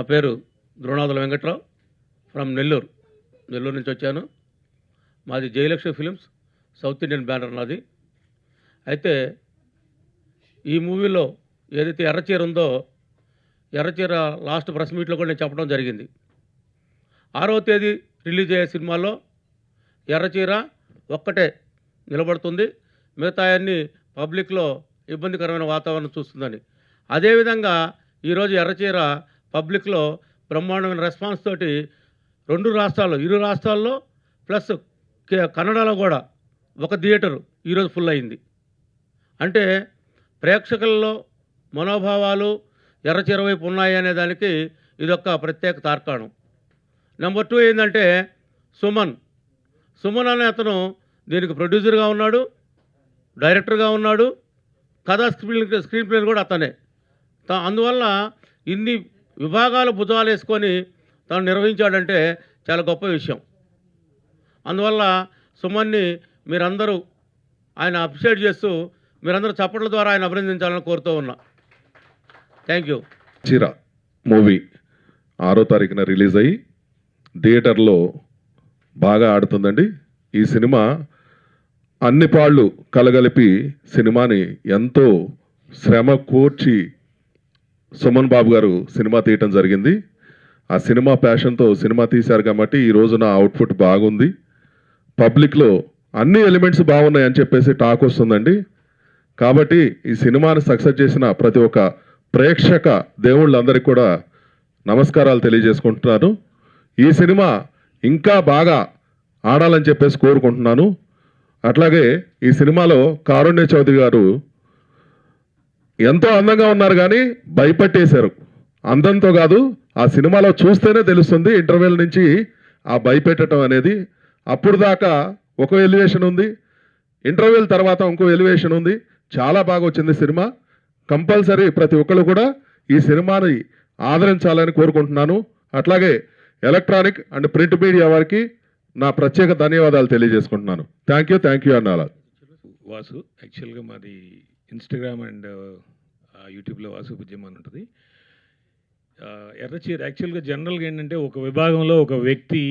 నా పేరు ద్రోణాదుల వెంకట్రావు ఫ్రమ్ నెల్లూరు నుంచి వచ్చాను. మాది Jayalakshmi films south Indian banner నాది. అయితే ఈ మూవీలో ఏదైతే ఎర్రచీర ఉందో, ఎర్రచీర లాస్ట్ ప్రెస్ మీట్లో కూడా నేను చెప్పడం జరిగింది. 6వ తేదీ రిలీజ్ అయ్యే సినిమాలో ఎర్రచీర ఒక్కటే నిలబడుతుంది, మిగతా అన్ని పబ్లిక్లో ఇబ్బందికరమైన వాతావరణం చూస్తుందని. అదేవిధంగా ఈరోజు ఎర్రచీర పబ్లిక్లో బ్రహ్మాండమైన రెస్పాన్స్ తోటి ఇరు రాష్ట్రాల్లో ప్లస్ కన్నడలో కూడా ఒక థియేటరు ఈరోజు ఫుల్ అయింది. అంటే ప్రేక్షకుల్లో మనోభావాలు ఎర్రచీర వైపు ఉన్నాయి అనే దానికి ఇదొక ప్రత్యేక తార్కాణం. నెంబర్ 2 ఏంటంటే సుమన్ అనే అతను దీనికి ప్రొడ్యూసర్గా ఉన్నాడు, డైరెక్టర్గా ఉన్నాడు, స్క్రీన్ ప్లే కూడా అతనే. అందువల్ల ఇన్ని విభాగాలు భుజాలు వేసుకొని తను నిర్వహించాడంటే చాలా గొప్ప విషయం. అందువల్ల సుమన్ని మీరందరూ ఆయన అప్రిషియేట్ చేస్తూ మీరందరూ చప్పట్ల ద్వారా ఆయన అభినందించాలని కోరుతూ ఉన్నా. Thank you. చీర మూవీ 6వ తారీఖున రిలీజ్ అయ్యి థియేటర్లో బాగా ఆడుతుందండి. ఈ సినిమా అన్ని పాళ్ళు కలగలిపి సినిమాని ఎంతో శ్రమ కూర్చి సుమన్ బాబు గారు సినిమా తీయటం జరిగింది. ఆ సినిమా ప్యాషన్తో సినిమా తీశారు కాబట్టి ఈ రోజున అవుట్పుట్ బాగుంది. పబ్లిక్లో అన్ని ఎలిమెంట్స్ బాగున్నాయి అని చెప్పేసి టాక్ వస్తుందండి. కాబట్టి ఈ సినిమాని సక్సెస్ చేసిన ప్రతి ఒక్క ప్రేక్షక దేవుళ్ళందరికీ కూడా నమస్కారాలు తెలియజేసుకుంటున్నాను. ఈ సినిమా ఇంకా బాగా ఆడాలని చెప్పేసి కోరుకుంటున్నాను. అట్లాగే ఈ సినిమాలో కారుణ్య చౌదరి గారు ఎంతో అందంగా ఉన్నారు కానీ భయపెట్టేశారు. అందంతో కాదు, ఆ సినిమాలో చూస్తేనే తెలుస్తుంది. ఇంటర్వెల్ నుంచి ఆ భయపెట్టడం అనేది, అప్పుడు దాకా ఒక ఎలివేషన్ ఉంది, ఇంటర్వెల్ తర్వాత ఇంకో ఎలివేషన్ ఉంది. చాలా బాగా వచ్చింది సినిమా. కంపల్సరీ ప్రతి ఒక్కరు కూడా ఈ సినిమాని ఆదరించాలని కోరుకుంటున్నాను. అట్లాగే ఎలక్ట్రానిక్ అండ్ ప్రింట్ మీడియా వారికి నా ప్రత్యేక ధన్యవాదాలు తెలియజేసుకుంటున్నాను. Thank you అన్నాల. వాసు యాక్చువల్గా మాది ఇన్స్టాగ్రామ్ అండ్ యూట్యూబ్లో వాసు పూజ్యం అని ఉంటుంది. ఎర్రచీర యాక్చువల్గా జనరల్గా ఏంటంటే ఒక విభాగంలో ఒక వ్యక్తి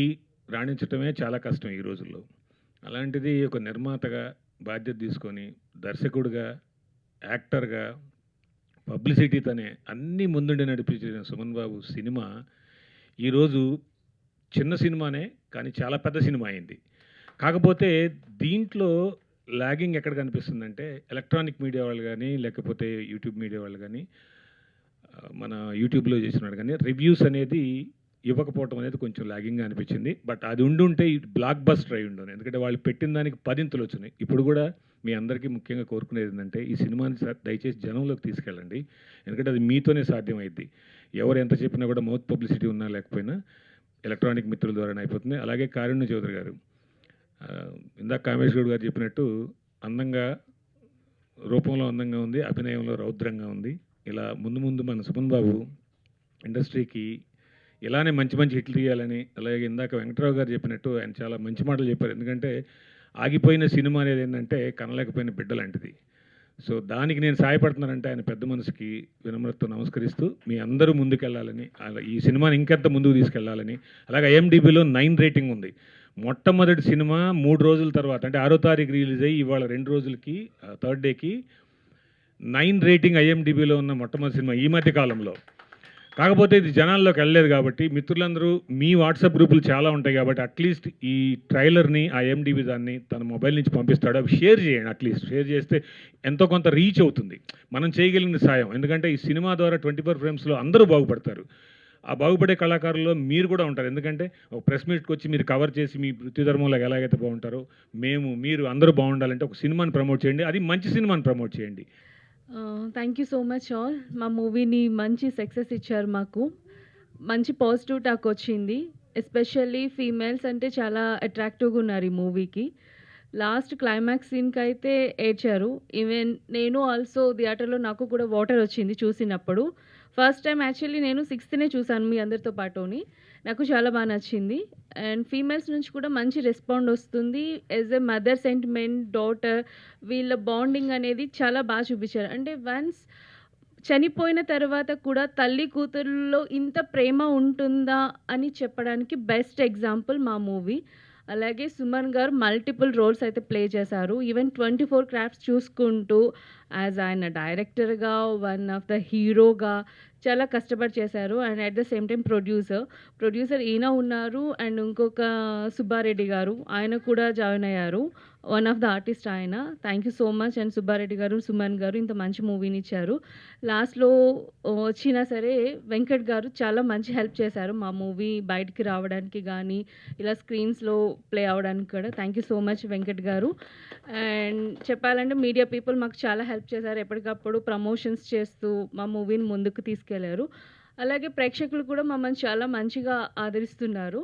రాణించడమే చాలా కష్టం ఈ రోజుల్లో. అలాంటిది ఒక నిర్మాతగా బాధ్యత తీసుకొని దర్శకుడిగా, యాక్టర్గా, పబ్లిసిటీతోనే అన్నీ ముందుండి నడిపించిన సుమన్ బాబు సినిమా ఈరోజు చిన్న సినిమానే కానీ చాలా పెద్ద సినిమా అయింది. కాకపోతే దీంట్లో లాగింగ్ ఎక్కడ కనిపిస్తుందంటే ఎలక్ట్రానిక్ మీడియా వాళ్ళు కానీ లేకపోతే యూట్యూబ్ మీడియా వాళ్ళు కానీ మన యూట్యూబ్లో చేసినాడు కానీ రివ్యూస్ అనేది ఇవ్వకపోవటం అనేది కొంచెం లాగింగ్గా అనిపించింది. బట్ అది ఉండుంటే బ్లాక్ బస్టర్ అయి ఉండను, ఎందుకంటే వాళ్ళు పెట్టిన దానికి 10 వచ్చినాయి. ఇప్పుడు కూడా మీ అందరికీ ముఖ్యంగా కోరుకునేది ఏంటంటే ఈ సినిమాని దయచేసి జనంలోకి తీసుకెళ్ళండి, ఎందుకంటే అది మీతోనే సాధ్యమైద్ది. ఎవరు ఎంత చెప్పినా కూడా మౌత్ పబ్లిసిటీ ఉన్నా లేకపోయినా ఎలక్ట్రానిక్ మిత్రుల ద్వారానే అయిపోతుంది. అలాగే కారుణ్య చౌదరి గారు ఇందాక కామేష్ గౌడ్ గారు చెప్పినట్టు అందంగా, రూపంలో అందంగా ఉంది, అభినయంలో రౌద్రంగా ఉంది. ఇలా ముందు మన సుమన్ బాబు ఇండస్ట్రీకి ఇలానే మంచి హిట్లు తీయాలని, అలాగే ఇందాక వెంకటరావు గారు చెప్పినట్టు ఆయన చాలా మంచి మాటలు చెప్పారు. ఎందుకంటే ఆగిపోయిన సినిమా అనేది ఏంటంటే కనలేకపోయిన బిడ్డ లాంటిది. సో దానికి నేను సహాయపడుతున్నానంటే ఆయన పెద్ద మనసుకి వినమ్రతతో నమస్కరిస్తూ మీ అందరూ ముందుకెళ్ళాలని, ఈ సినిమాని ఇంకెంత ముందుకు తీసుకెళ్లాలని. అలాగే IMDbలో 9 రేటింగ్ ఉంది. మొట్టమొదటి సినిమా 3 రోజుల తర్వాత అంటే 6వ తారీఖు రిలీజ్ అయ్యి ఇవాళ 2 రోజులకి థర్డ్ డేకి 9 రేటింగ్ IMDbలో ఉన్న మొట్టమొదటి సినిమా ఈ మధ్య కాలంలో. కాకపోతే ఇది జనాల్లోకి వెళ్ళలేదు కాబట్టి మిత్రులందరూ మీ వాట్సాప్ గ్రూపులు చాలా ఉంటాయి కాబట్టి అట్లీస్ట్ ఈ ట్రైలర్ని IMDb దాన్ని తన మొబైల్ నుంచి పంపిస్తాడు, అవి షేర్ చేయండి. అట్లీస్ట్ షేర్ చేస్తే ఎంతో కొంత రీచ్ అవుతుంది, మనం చేయగలిగిన సాయం. ఎందుకంటే ఈ సినిమా ద్వారా 24 ఫ్రేమ్స్లో అందరూ బాగుపడతారు. ఆ బాగుపడే కళాకారుల్లో మీరు కూడా ఉంటారు. ఎందుకంటే ఒక ప్రెస్ మీట్కి వచ్చి మీరు కవర్ చేసి మీ వృత్తి ధర్మంలో ఎలాగైతే బాగుంటారో మీరు అందరూ బాగుండాలంటే ఒక సినిమాని ప్రమోట్ చేయండి, అది మంచి సినిమాని ప్రమోట్ చేయండి. Thank you so much all. మా మూవీని మంచి సక్సెస్ ఇచ్చారు, మాకు మంచి పాజిటివ్ టాక్ వచ్చింది. ఎస్పెషల్లీ ఫీమేల్స్ అంటే చాలా అట్రాక్టివ్గా ఉన్నారు ఈ మూవీకి. లాస్ట్ క్లైమాక్స్ సీన్కి అయితే ఏడ్చారు. ఈవెన్ నేను ఆల్సో థియేటర్లో నాకు కూడా వాటర్ వచ్చింది చూసినప్పుడు. ఫస్ట్ టైం యాక్చువల్లీ నేను 6th చూశాను మీ అందరితో పాటుని. నాకు చాలా బాగా నచ్చింది. అండ్ ఫీమేల్స్ నుంచి కూడా మంచి రెస్పాండ్ వస్తుంది. As a mother sentiment, daughter, వీళ్ళ బాండింగ్ అనేది చాలా బాగా చూపించారు. అంటే వన్స్ చనిపోయిన తర్వాత కూడా తల్లి కూతురులో ఇంత ప్రేమ ఉంటుందా అని చెప్పడానికి బెస్ట్ ఎగ్జాంపుల్ మా మూవీ. అలాగే సుమన్ గారు మల్టిపుల్ రోల్స్ అయితే ప్లే చేశారు. ఈవెన్ 24 క్రాఫ్ట్స్ చూసుకుంటూ ఆయన డైరెక్టర్గా, వన్ ఆఫ్ ద హీరోగా చాలా కష్టపడి చేశారు. And at the same time producer ఈయన ఉన్నారు. అండ్ ఇంకొక సుబ్బారెడ్డి గారు, ఆయన కూడా జాయిన్ అయ్యారు. వన్ ఆఫ్ ద ఆర్టిస్ట్ ఆయన. Thank you so much. And Subba Reddy గారు, సుమన్ గారు ఇంత మంచి మూవీని ఇచ్చారు. లాస్ట్లో వచ్చినా సరే వెంకట్ గారు చాలా మంచి హెల్ప్ చేశారు మా మూవీ బయటికి రావడానికి కానీ, ఇలా స్క్రీన్స్లో ప్లే అవ్వడానికి కూడా. Thank you so much Venkat గారు. అండ్ చెప్పాలంటే మీడియా పీపుల్ మాకు చాలా హెల్ప్ చేశారు. ఎప్పటికప్పుడు ప్రమోషన్స్ చేస్తూ మా మూవీని ముందుకు తీసుకెళ్లారు. అలాగే ప్రేక్షకులు కూడా మమ్మల్ని చాలా మంచిగా ఆదరిస్తున్నారు.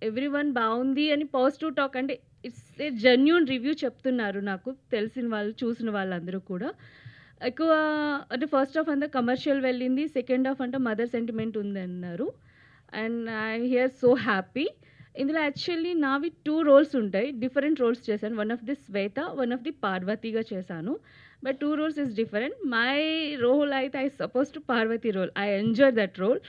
ఎవ్రీవన్ బాగుంది అని పాజిటివ్ టాక్, అంటే ఇట్స్ ఏ జెన్యూన్ రివ్యూ చెప్తున్నారు నాకు తెలిసిన వాళ్ళు, చూసిన వాళ్ళందరూ కూడా. ఎక్కువ అంటే ఫస్ట్ హాఫ్ అంతా కమర్షియల్ వెళ్ళింది, సెకండ్ హాఫ్ అంటే మదర్ సెంటిమెంట్ ఉంది అన్నారు. And I hear so happy. ఇందులో యాక్చువల్లీ నావి 2 రోల్స్ ఉంటాయి. డిఫరెంట్ రోల్స్ చేశాను. One of the Shweta, one of the పార్వతిగా చేశాను. But 2 roles is different. My role I supposed to Parvati role. I enjoyed that role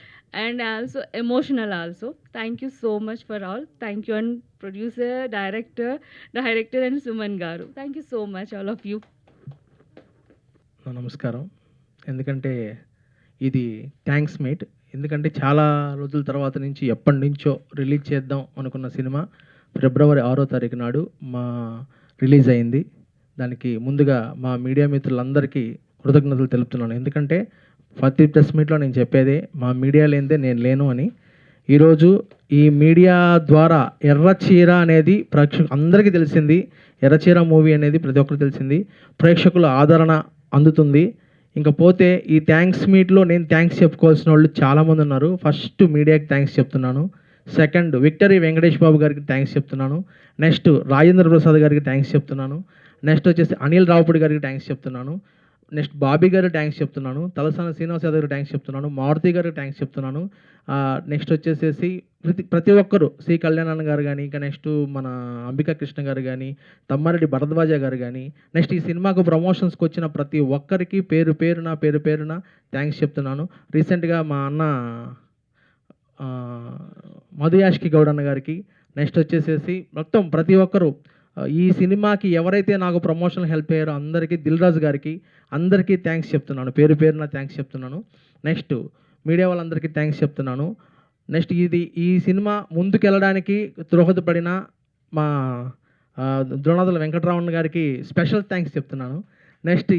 and also emotional also. Thank you so much for all. Thank you and producer, director and Suman Garu. Thank you so much all of you. నమస్కారం. ఎందుకంటే ఇది thanks mate. ఎందుకంటే చాలా రోజుల తర్వాత నుంచి ఎప్పటి నుంచో రిలీజ్ చేద్దాం అనుకున్న సినిమా ఫిబ్రవరి 6వ తారీఖు నాడు రిలీజ్ అయింది. దానికి ముందుగా మా మీడియా మిత్రులందరికీ కృతజ్ఞతలు తెలుపుతున్నాను. ఎందుకంటే ప్రతి ప్రెస్ మీట్లో నేను చెప్పేదే మా మీడియా లేనిదే నేను లేను అని. ఈరోజు ఈ మీడియా ద్వారా ఎర్రచీర అనేది అందరికీ తెలిసింది. ఎర్రచీర మూవీ అనేది ప్రతి ఒక్కరికి తెలిసింది. ప్రేక్షకుల ఆదరణ అందుతుంది. ఇంకా పోతే ఈ థ్యాంక్స్ మీట్లో నేను థ్యాంక్స్ చెప్పుకోవాల్సిన వాళ్ళు చాలామంది ఉన్నారు. ఫస్ట్ మీడియాకి థ్యాంక్స్ చెప్తున్నాను. సెకండ్ విక్టరీ వెంకటేష్ బాబు గారికి థ్యాంక్స్ చెప్తున్నాను. నెక్స్ట్ రాజేంద్ర ప్రసాద్ గారికి థ్యాంక్స్ చెప్తున్నాను. నెక్స్ట్ వచ్చేసి అనిల్ రావుపూడి గారికి థ్యాంక్స్ చెప్తున్నాను. నెక్స్ట్ బాబీ గారికి థ్యాంక్స్ చెప్తున్నాను. తలసాని శ్రీనివాస్ యాదవ్ గారికి థ్యాంక్స్ చెప్తున్నాను. మారుతి గారికి థ్యాంక్స్ చెప్తున్నాను. నెక్స్ట్ వచ్చేసేసి ప్రతి ఒక్కరు సి కళ్యాణ్ గారు కానీ, ఇంకా నెక్స్ట్ మన అంబికా కృష్ణ గారు కానీ, తమ్మారెడ్డి భరద్వాజ గారు కానీ, నెక్స్ట్ ఈ సినిమాకు ప్రమోషన్స్కి వచ్చిన ప్రతి ఒక్కరికి పేరు పేరున థ్యాంక్స్ చెప్తున్నాను. రీసెంట్గా మా అన్న మధుయాష్కి గౌడ్ అన్న గారికి, నెక్స్ట్ వచ్చేసేసి మొత్తం ప్రతి ఒక్కరు ఈ సినిమాకి ఎవరైతే నాకు ప్రమోషన్ హెల్ప్ అయ్యారో అందరికీ, దిల్ రాజు గారికి అందరికీ థ్యాంక్స్ చెప్తున్నాను. పేరున థ్యాంక్స్ చెప్తున్నాను. నెక్స్ట్ మీడియా వాళ్ళందరికీ థ్యాంక్స్ చెప్తున్నాను. నెక్స్ట్ ఈ సినిమా ముందుకెళ్ళడానికి దోహదపడిన మా ద్రోణాదుల వెంకటరామన్ గారికి స్పెషల్ థ్యాంక్స్ చెప్తున్నాను. నెక్స్ట్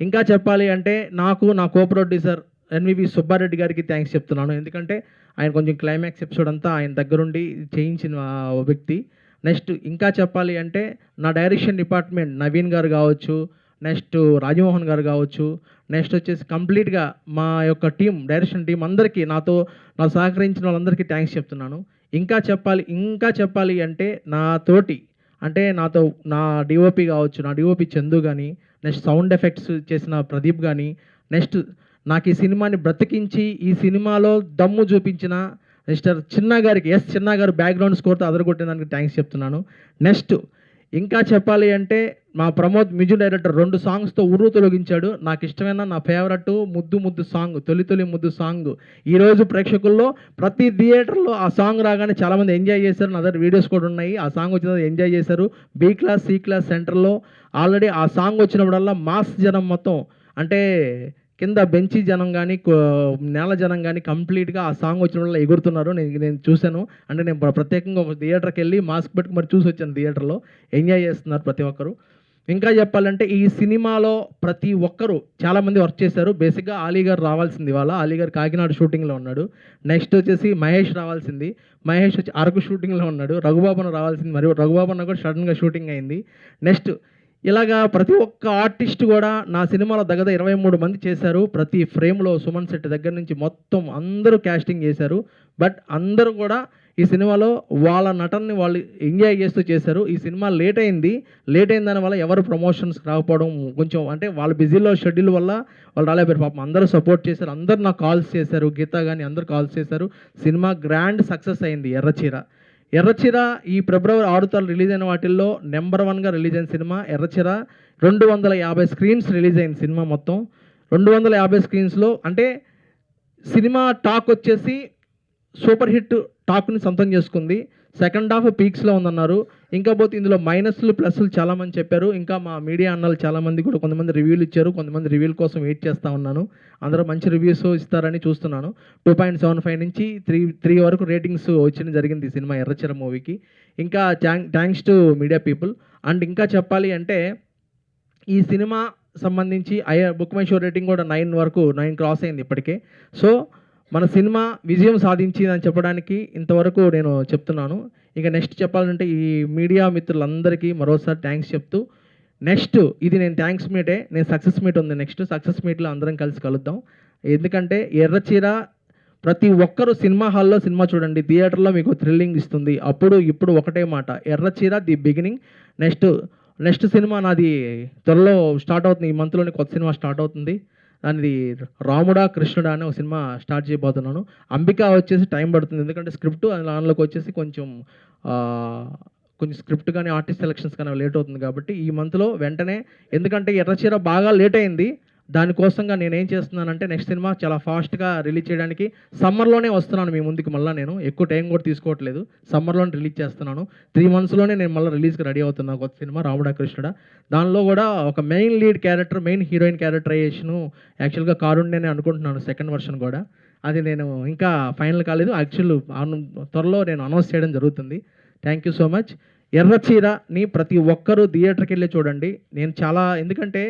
ఇంకా చెప్పాలి అంటే నాకు నా కో ప్రొడ్యూసర్ ఎన్వివి సుబ్బారెడ్డి గారికి థ్యాంక్స్ చెప్తున్నాను. ఎందుకంటే ఆయన కొంచెం క్లైమాక్స్ ఎపిసోడ్ అంతా ఆయన దగ్గరుండి చేయించిన వ్యక్తి. నెక్స్ట్ ఇంకా చెప్పాలి అంటే నా డైరెక్షన్ డిపార్ట్మెంట్ నవీన్ గారు కావచ్చు, నెక్స్ట్ రాజమోహన్ గారు కావచ్చు, నెక్స్ట్ వచ్చేసి కంప్లీట్గా మా యొక్క టీం, డైరెక్షన్ టీం అందరికీ నాకు సహకరించిన వాళ్ళందరికీ థ్యాంక్స్ చెప్తున్నాను. ఇంకా చెప్పాలి అంటే నాతో నా డిఓపి కావచ్చు, నా డిఓపి చందు కానీ, నెక్స్ట్ సౌండ్ ఎఫెక్ట్స్ చేసిన ప్రదీప్ కానీ, నెక్స్ట్ నాకు ఈ సినిమాని బ్రతికించి ఈ సినిమాలో దమ్ము చూపించిన మిస్టర్ చిన్న గారికి, చిన్న గారు బ్యాక్గ్రౌండ్ స్కోర్తో అదరగొట్టేదానికి థ్యాంక్స్ చెప్తున్నాను. నెక్స్ట్ ఇంకా చెప్పాలి అంటే మా ప్రమోద్ మ్యూజిక్ డైరెక్టర్ 2 సాంగ్స్తో ఉర్రు తొలగించాడు. నాకు ఇష్టమైన నా ఫేవరెట్ ముద్దు సాంగ్, తొలి ముద్దు సాంగ్ ఈరోజు ప్రేక్షకుల్లో ప్రతి థియేటర్లో ఆ సాంగ్ రాగానే చాలామంది ఎంజాయ్ చేశారు. నా దగ్గర వీడియోస్ కూడా ఉన్నాయి. ఆ సాంగ్ వచ్చిన ఎంజాయ్ చేశారు. బి క్లాస్ సి క్లాస్ సెంటర్లో ఆల్రెడీ ఆ సాంగ్ వచ్చినప్పుడల్లా మాస్ జనం మొత్తం, అంటే కింద బెంచి జనం కానీ, నేల జనం కానీ కంప్లీట్గా ఆ సాంగ్ వచ్చిన వల్ల ఎగురుతున్నారు. నేను చూశాను. అంటే నేను ప్రత్యేకంగా ఒక థియేటర్కి వెళ్ళి మాస్క్ పెట్టుకు మరి చూసి వచ్చాను. థియేటర్లో ఎంజాయ్ చేస్తున్నారు ప్రతి ఒక్కరు. ఇంకా చెప్పాలంటే ఈ సినిమాలో ప్రతి ఒక్కరు చాలామంది వర్క్ చేశారు. బేసిక్గా ఆలీ గారు రావాల్సింది, ఇవాళ ఆలీ గారు కాకినాడ షూటింగ్లో ఉన్నాడు. నెక్స్ట్ వచ్చేసి మహేష్ రావాల్సింది, మహేష్ వచ్చి అరకు షూటింగ్లో ఉన్నాడు. రఘుబాబున రావాల్సింది, మరియు రఘుబాబున కూడా సడన్గా షూటింగ్ అయింది. నెక్స్ట్ ఇలాగా ప్రతి ఒక్క ఆర్టిస్ట్ కూడా నా సినిమాలో దగ్గర 23 మంది చేశారు. ప్రతి ఫ్రేమ్లో సుమన్ శెట్టి దగ్గర నుంచి మొత్తం అందరూ క్యాస్టింగ్ చేశారు. బట్ అందరూ కూడా ఈ సినిమాలో వాళ్ళ నటనని వాళ్ళు ఎంజాయ్ చేస్తూ చేశారు. ఈ సినిమా లేట్ అయిన దానివల్ల ఎవరు ప్రమోషన్స్ రాకపోవడం, కొంచెం అంటే వాళ్ళ బిజీలో షెడ్యూల్ వల్ల వాళ్ళు రాలేపారు. పాపం అందరూ సపోర్ట్ చేశారు. అందరూ నాకు కాల్స్ చేశారు. గీత కానీ అందరూ కాల్స్ చేశారు. సినిమా గ్రాండ్ సక్సెస్ అయింది. ఎర్రచీర ఈ ఫిబ్రవరి 6వ తారీఖు రిలీజ్ అయిన వాటిల్లో నెంబర్ 1గా రిలీజ్ అయిన సినిమా ఎర్రచీర. 250 స్క్రీన్స్ రిలీజ్ అయిన సినిమా మొత్తం 250 స్క్రీన్స్లో. అంటే సినిమా టాక్ వచ్చేసి సూపర్ హిట్ టాక్ని సొంతం చేసుకుంది. సెకండ్ హాఫ్ పీక్స్లో ఉందన్నారు. ఇంకా పోతే ఇందులో మైనస్లు ప్లస్లు చాలామంది చెప్పారు. ఇంకా మా మీడియా అన్నలు చాలామంది కూడా కొంతమంది రివ్యూలు ఇచ్చారు. కొంతమంది రివ్యూల కోసం వెయిట్ చేస్తూ ఉన్నాను. అందరూ మంచి రివ్యూస్ ఇస్తారని చూస్తున్నాను. 2.75 నుంచి 3 వరకు రేటింగ్స్ వచ్చిన జరిగింది ఈ సినిమా ఎర్రచీర మూవీకి. ఇంకా thanks to media people. And ఇంకా చెప్పాలి అంటే ఈ సినిమా సంబంధించి బుక్ మై షో రేటింగ్ కూడా 9 వరకు 9 క్రాస్ అయింది ఇప్పటికే. సో మన సినిమా విజయం సాధించిందని చెప్పడానికి ఇంతవరకు నేను చెప్తున్నాను. ఇక నెక్స్ట్ చెప్పాలంటే ఈ మీడియా మిత్రులందరికీ మరోసారి థ్యాంక్స్ చెప్తూ, నెక్స్ట్ ఇది నేను థ్యాంక్స్ మీటే, నేను సక్సెస్ మీట్ ఉంది. నెక్స్ట్ సక్సెస్ మీట్లో అందరం కలిసి కలుద్దాం. ఎందుకంటే ఎర్రచీర ప్రతి ఒక్కరూ సినిమా హాల్లో సినిమా చూడండి, థియేటర్లో మీకు థ్రిల్లింగ్ ఇస్తుంది. అప్పుడు ఇప్పుడు ఒకటే మాట, ఎర్రచీర ది బిగినింగ్. నెక్స్ట్ సినిమా నాది త్వరలో స్టార్ట్ అవుతుంది. ఈ మంత్లోనే కొత్త సినిమా స్టార్ట్ అవుతుంది. దానిది రాముడా కృష్ణుడా అనే ఒక సినిమా స్టార్ట్ చేయబోతున్నాను. అంబిక వచ్చేసి టైం పడుతుంది, ఎందుకంటే స్క్రిప్ట్ దానిలోకి వచ్చేసి కొంచెం స్క్రిప్ట్ కానీ ఆర్టిస్ట్ సెలక్షన్స్ కానీ లేట్ అవుతుంది. కాబట్టి ఈ మంత్లో వెంటనే, ఎందుకంటే ఎర్రచీర బాగా లేట్ అయింది, దానికోసంగా నేను ఏం చేస్తున్నానంటే నెక్స్ట్ సినిమా చాలా ఫాస్ట్గా రిలీజ్ చేయడానికి సమ్మర్లోనే వస్తున్నాను మీ ముందుకు. మళ్ళీ నేను ఎక్కువ టైం కూడా తీసుకోవట్లేదు, సమ్మర్లోనే రిలీజ్ చేస్తున్నాను. 3 monthsలోనే నేను మళ్ళీ రిలీజ్కి రెడీ అవుతున్నాను కొత్త సినిమా రాముడా కృష్ణుడా. దానిలో కూడా ఒక main lead character, main heroine characterisation యాక్చువల్గా కారుణ్యనే అనుకుంటున్నాను, సెకండ్ వర్షన్ కూడా. అది నేను ఇంకా ఫైనల్ కాలేదు. త్వరలో నేను అనౌన్స్ చేయడం జరుగుతుంది. Thank you so much. ఎర్రచీరని ప్రతి ఒక్కరూ థియేటర్కి వెళ్ళి చూడండి. నేను చాలా, ఎందుకంటే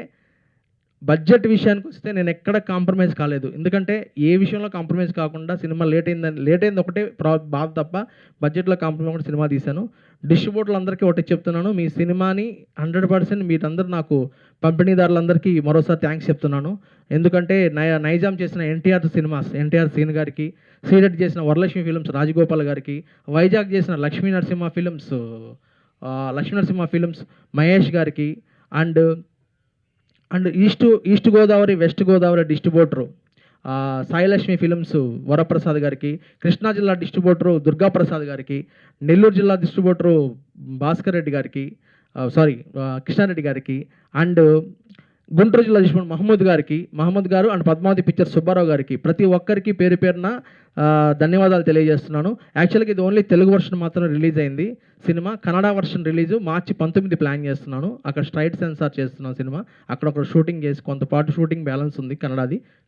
బడ్జెట్ విషయానికి వస్తే నేను ఎక్కడ కాంప్రమైజ్ కాలేదు. ఎందుకంటే ఏ విషయంలో కాంప్రమైజ్ కాకుండా సినిమా లేట్ అయింది ఒకటే బాధ తప్ప బడ్జెట్లో కాంప్రమైజ్ కూడా సినిమా తీశాను. డిస్ట్రిబ్యూటర్లందరికీ ఒకటి చెప్తున్నాను, మీ సినిమాని 100% మీరందరూ నాకు పంపిణీదారులందరికీ మరోసారి థ్యాంక్స్ చెప్తున్నాను. ఎందుకంటే నైజాం చేసిన ఎన్టీఆర్ సీన్ గారికి, శ్రీరెడ్డి చేసిన వరలక్ష్మి ఫిలిమ్స్ రాజగోపాల్ గారికి, వైజాగ్ చేసిన లక్ష్మీ నరసింహ ఫిలిమ్స్ మహేష్ గారికి, and east Godavari west Godavari distributor Sai Lakshmi films Varaprasad గారికి, కృష్ణా జిల్లా డిస్ట్రిబ్యూటరు దుర్గాప్రసాద్ గారికి, నెల్లూరు జిల్లా డిస్ట్రిబ్యూటరు భాస్కర్ రెడ్డి గారికి, కృష్ణారెడ్డి గారికి, అండ్ గుంటూరు జిల్లా డిస్ట్రిబ్యూటర్ మహమ్మద్ గారు అండ్ పద్మావతి పిక్చర్స్ సుబ్బారావు గారికి, ప్రతి ఒక్కరికి పేరు పేరున ధన్యవాదాలు తెలియజేస్తున్నాను. యాక్చువల్గా ఇది ఓన్లీ తెలుగు వర్షన్ మాత్రం రిలీజ్ అయింది సినిమా. కన్నడ వర్షన్ రిలీజు మార్చి 19 ప్లాన్ చేస్తున్నాను. అక్కడ స్ట్రైట్ సెన్సార్ చేస్తున్నాను సినిమా. అక్కడ ఒక షూటింగ్ చేసి కొంతపాటు షూటింగ్ బ్యాలెన్స్ ఉంది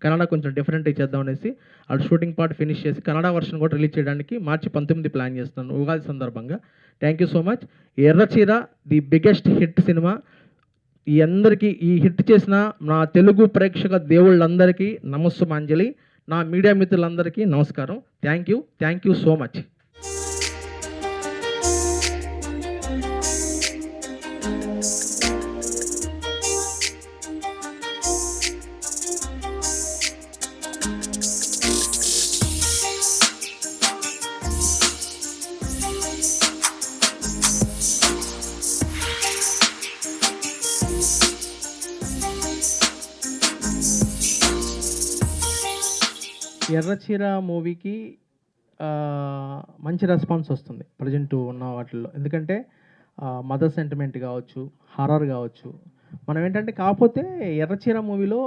కన్నడ కొంచెం డిఫరెంట్ చేద్దాం అనేసి అక్కడ షూటింగ్ పార్ట్ ఫినిష్ చేసి కన్నడ వర్షన్ కూడా రిలీజ్ చేయడానికి మార్చి 19 ప్లాన్ చేస్తున్నాను ఉగాది సందర్భంగా. Thank you so much. Erracheera the biggest hit సినిమా. ఈ అందరికీ, ఈ హిట్ చేసిన నా తెలుగు ప్రేక్షక దేవుళ్ళందరికీ నమస్సుమాంజలి. నా మీడియా మిత్రులందరికీ నమస్కారం. Thank you so much. ఎర్రచీర మూవీకి మంచి రెస్పాన్స్ వస్తుంది ప్రజెంట్ ఉన్న వాటిల్లో. ఎందుకంటే మదర్ సెంటిమెంట్ కావచ్చు, హారర్ కావచ్చు. మనం ఏంటంటే కాకపోతే ఎర్రచీర మూవీలో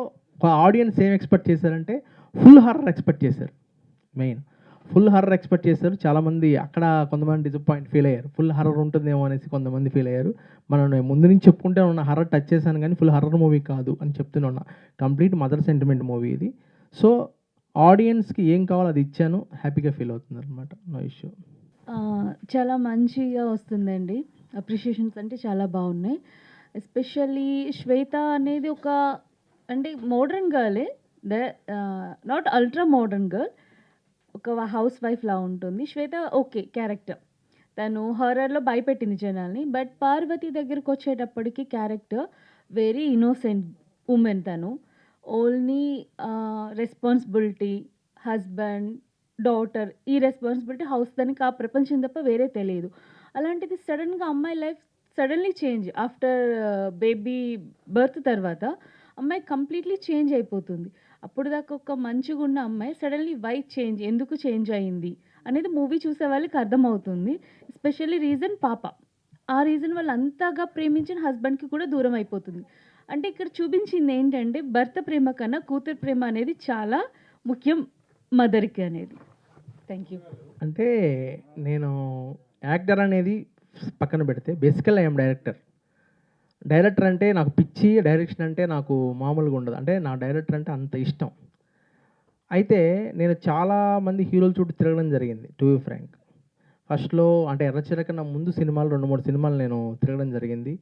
ఆడియన్స్ ఏం ఎక్స్పెక్ట్ చేశారంటే ఫుల్ హారర్ ఎక్స్పెక్ట్ చేశారు. ఫుల్ హారర్ ఎక్స్పెక్ట్ చేశారు చాలామంది. అక్కడ కొంతమంది డిసప్పాయింట్ ఫీల్ అయ్యారు. ఫుల్ హారర్ ఉంటుందేమో అనేసి కొంతమంది ఫీల్ అయ్యారు. మనం ముందు నుంచి చెప్పుకుంటే ఉన్న హారర్ టచ్ చేశాను కానీ ఫుల్ హారర్ మూవీ కాదు అని చెప్తూనే ఉన్నా. కంప్లీట్ మదర్ సెంటిమెంట్ మూవీ ఇది. సో ఆడియన్స్కి ఏం కావాలో అది ఇచ్చాను, హ్యాపీగా ఫీల్ అవుతుంది అనమాట. No issue. చాలా మంచిగా వస్తుందండి. అప్రిషియేషన్స్ అంటే చాలా బాగున్నాయి. ఎస్పెషల్లీ శ్వేత అనేది ఒక అంటే మోడర్న్ గర్లే, నాట్ అల్ట్రా మోడర్న్ గర్ల్, ఒక హౌస్ వైఫ్ లా ఉంటుంది శ్వేత. ఓకే క్యారెక్టర్, తను హారర్లో భయపెట్టింది జనాల్ని. బట్ పార్వతి దగ్గరకు వచ్చేటప్పటికి క్యారెక్టర్ వెరీ ఇన్నోసెంట్ ఉమెన్. తను ఓన్లీ రెస్పాన్సిబిలిటీ, హస్బెండ్, డాటర్, ఈ రెస్పాన్సిబిలిటీ, హౌస్, దానికి ఆ ప్రపంచం తప్ప వేరే తెలియదు. అలాంటిది సడన్గా అమ్మాయి life suddenly change after baby birth తర్వాత అమ్మాయి కంప్లీట్లీ చేంజ్ అయిపోతుంది. అప్పుడు దాకా ఒక మంచిగా ఉన్న అమ్మాయి సడన్లీ వై చేంజ్, ఎందుకు చేంజ్ అయింది అనేది మూవీ చూసే వాళ్ళకి అర్థమవుతుంది. ఎస్పెషల్లీ రీజన్ పాప. ఆ రీజన్ వాళ్ళు అంతగా ప్రేమించిన హస్బెండ్కి కూడా దూరం అయిపోతుంది. అంటే ఇక్కడ చూపించింది ఏంటంటే భర్త ప్రేమ కన్నా కూతురు ప్రేమ అనేది చాలా ముఖ్యం మదర్కి అనేది. Thank you. అంటే నేను యాక్టర్ అనేది పక్కన పెడితే బేసికల్ ఐఎమ్ డైరెక్టర్. డైరెక్టర్ అంటే నాకు పిచ్చి, డైరెక్షన్ అంటే నాకు మామూలుగా ఉండదు. అంటే నా డైరెక్టర్ అంటే అంత ఇష్టం. అయితే నేను చాలామంది హీరోల చుట్టూ తిరగడం జరిగింది టు బి ఫ్రాంక్. ఫస్ట్లో అంటే ఎర్రచీర కన్నా ముందు సినిమాలు 2-3 సినిమాలు నేను తిరగడం జరిగింది.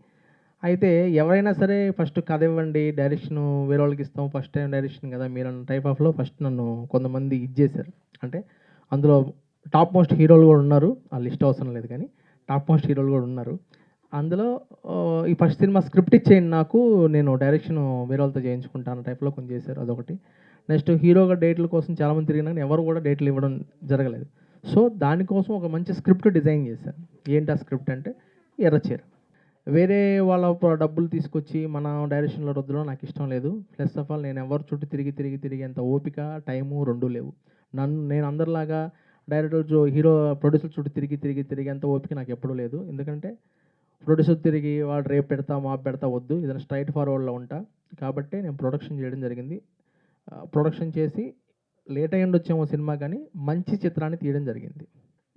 అయితే ఎవరైనా సరే ఫస్ట్ కథ ఇవ్వండి, డైరెక్షన్ వేరే వాళ్ళకి ఇస్తాం, ఫస్ట్ టైం డైరెక్షన్ కదా మీరు అన్న టైప్ ఆఫ్లో ఫస్ట్ నన్ను కొంతమంది ఇచ్చేశారు. అంటే అందులో టాప్ మోస్ట్ హీరోలు కూడా ఉన్నారు, ఆ లిస్ట్ అవసరం లేదు కానీ టాప్ మోస్ట్ హీరోలు కూడా ఉన్నారు. అందులో ఈ ఫస్ట్ సినిమా స్క్రిప్ట్ ఇచ్చేయండి నాకు, నేను డైరెక్షన్ వేరే వాళ్ళతో చేయించుకుంటాను టైప్లో కొంచెం చేశారు, అదొకటి. నెక్స్ట్ హీరోగా డేట్ల కోసం చాలామంది తిరిగినా కానీ ఎవరు కూడా డేట్లు ఇవ్వడం జరగలేదు. సో దానికోసం ఒక మంచి స్క్రిప్ట్ డిజైన్ చేశాను. ఏంటి ఆ స్క్రిప్ట్ అంటే ఎర్రచీర. వేరే వాళ్ళ డబ్బులు తీసుకొచ్చి మన డైరెక్షన్లో రుద్దడం నాకు ఇష్టం లేదు. ప్లస్ ఆఫ్ ఆల్ నేను ఎవరి చుట్టూ తిరిగేంత ఓపిక, టైము రెండూ లేవు. నేను అందరిలాగా డైరెక్టర్ హీరో ప్రొడ్యూసర్ చుట్టూ తిరిగేంత ఓపిక నాకు ఎప్పుడూ లేదు. ఎందుకంటే ప్రొడ్యూసర్ తిరిగి వాడు రేపు పెడతా మాపు పెడతా వద్దు, ఏదైనా స్ట్రైట్ ఫార్వర్డ్లో ఉంటా. కాబట్టి నేను ప్రొడక్షన్ చేయడం జరిగింది. ప్రొడక్షన్ చేసి లేట్ అయ్యండి వచ్చేమో సినిమా, కానీ మంచి చిత్రాన్ని తీయడం జరిగింది.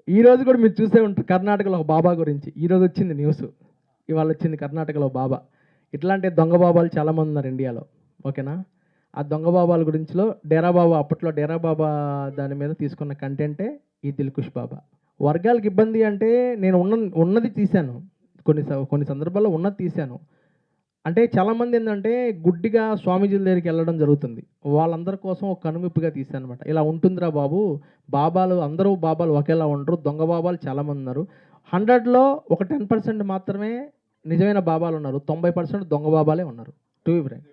ఈరోజు కూడా మీరు చూసే ఉంటారు కర్ణాటకలో ఒక బాబా గురించి. ఈరోజు వచ్చింది న్యూస్, ఇవాళ వచ్చింది కర్ణాటకలో బాబా. ఇట్లాంటి దొంగ బాబాలు చాలామంది ఉన్నారు ఇండియాలో, ఓకేనా? ఆ దొంగ బాబాల గురించిలో డేరా బాబా, అప్పట్లో డేరా బాబా దాని మీద తీసుకున్న కంటెంటే ఈ దిల్కుష్ బాబా. వర్గాలకు ఇబ్బంది అంటే నేను ఉన్నది తీశాను, కొన్ని సందర్భాల్లో ఉన్నది తీశాను. అంటే చాలామంది ఏంటంటే గుడ్డిగా స్వామీజీల దగ్గరికి వెళ్ళడం జరుగుతుంది, వాళ్ళందరి కోసం ఒక కనువిప్పుగా తీశాను అనమాట. ఇలా ఉంటుందిరా బాబు, అందరూ బాబాలు ఒకేలా ఉండరు, దొంగ బాబాలు చాలామంది ఉన్నారు. 100లో ఒక 10% మాత్రమే నిజమైన బాబాలు ఉన్నారు, 90% దొంగ బాబాలే ఉన్నారు. To be Frank.